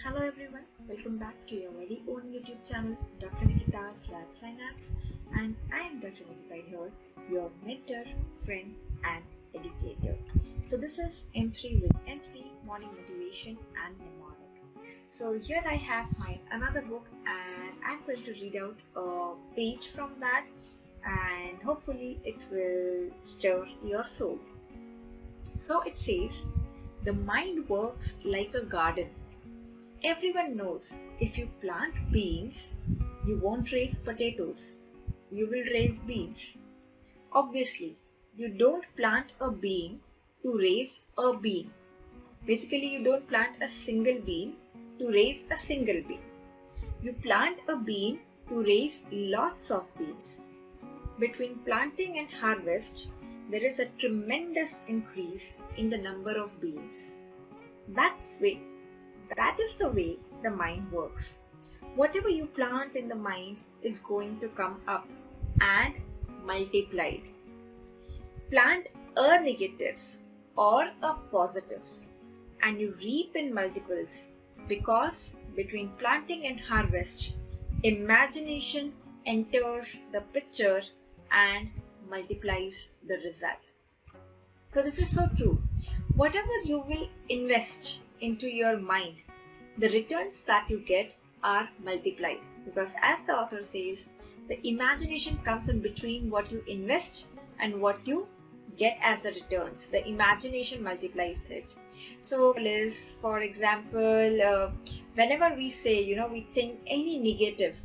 Hello everyone, welcome back to your very own YouTube channel, Dr. Nikita's Radsynapse, and I am Dr. Nikita here, your mentor, friend and educator. So this is M3 with N3 Morning Motivation and Mnemonic. So here I have my another book and I'm going to read out a page from that and hopefully it will stir your soul. So it says, the mind works like a garden. Everyone knows if you plant beans, you won't raise potatoes, you will raise beans. Obviously, you don't plant a bean to raise a bean. Basically, you don't plant a single bean to raise a single bean. You plant a bean to raise lots of beans. Between planting and harvest, there is a tremendous increase in the number of beans. That is the way the mind works. Whatever you plant in the mind is going to come up and multiplied. Plant a negative or a positive and you reap in multiples, because between planting and harvest, imagination enters the picture and multiplies the result. So this is so true. Whatever you will invest into your mind, the returns that you get are multiplied, because as the author says, the imagination comes in between what you invest and what you get as the returns. The imagination multiplies it. So for example, whenever we say, we think any negative,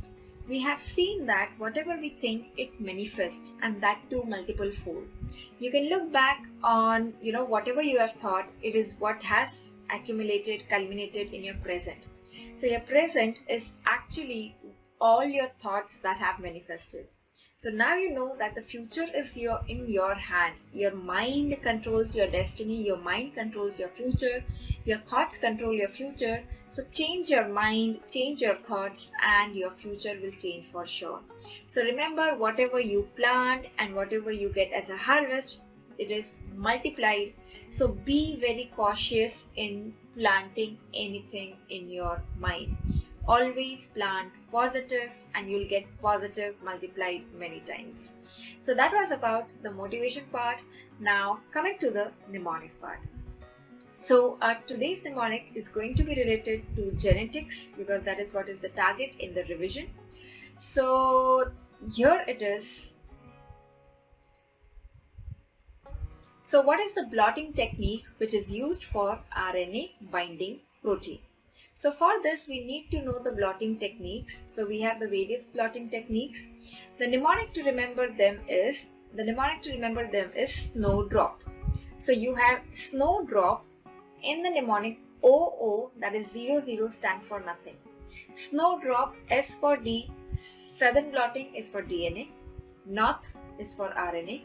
we have seen that whatever we think, it manifests, and that too multiple fold. You can look back on, whatever you have thought, it is what has accumulated, culminated in your present. So your present is actually all your thoughts that have manifested. So now you know that the future is in your hand. Your mind controls your destiny, your mind controls your future, your thoughts control your future. So change your mind, change your thoughts, and your future will change for sure. So remember, whatever you plant and whatever you get as a harvest, it is multiplied. So be very cautious in planting anything in your mind. Always plant positive and you'll get positive multiplied many times. So that was about the motivation part. Now coming to the mnemonic part. So today's mnemonic is going to be related to genetics, because that is what is the target in the revision. So here it is. So what is the blotting technique which is used for RNA binding protein? So for this we need to know the blotting techniques. So we have the various blotting techniques. The mnemonic to remember them is snowdrop. So you have snowdrop in the mnemonic. OO, that is 00, stands for nothing. Snowdrop, S for D, southern blotting is for DNA, north is for RNA,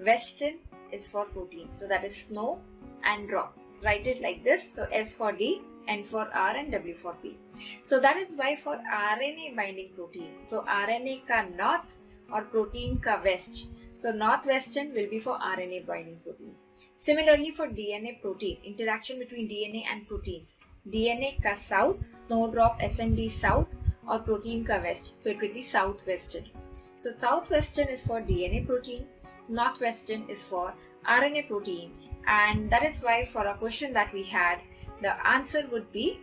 western is for proteins. So that is snow and drop. Write it like this. So S for D, N for R and W for P. So that is why for RNA binding protein, so RNA ka north or protein ka west. So northwestern will be for RNA binding protein. Similarly for DNA protein, interaction between DNA and proteins. DNA ka south, snowdrop SND south, or protein ka west. So it will be southwestern. So southwestern is for DNA protein, northwestern is for RNA protein, and that is why for a question that we had, the answer would be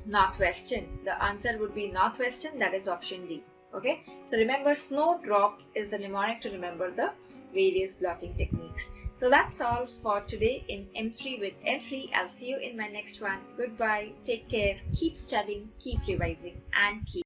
northwestern. The answer would be northwestern, that is option D. Okay, so remember, snowdrop is the mnemonic to remember the various blotting techniques. So that's all for today in M3 with N3. I'll see you in my next one. Goodbye, take care, keep studying, keep revising, and keep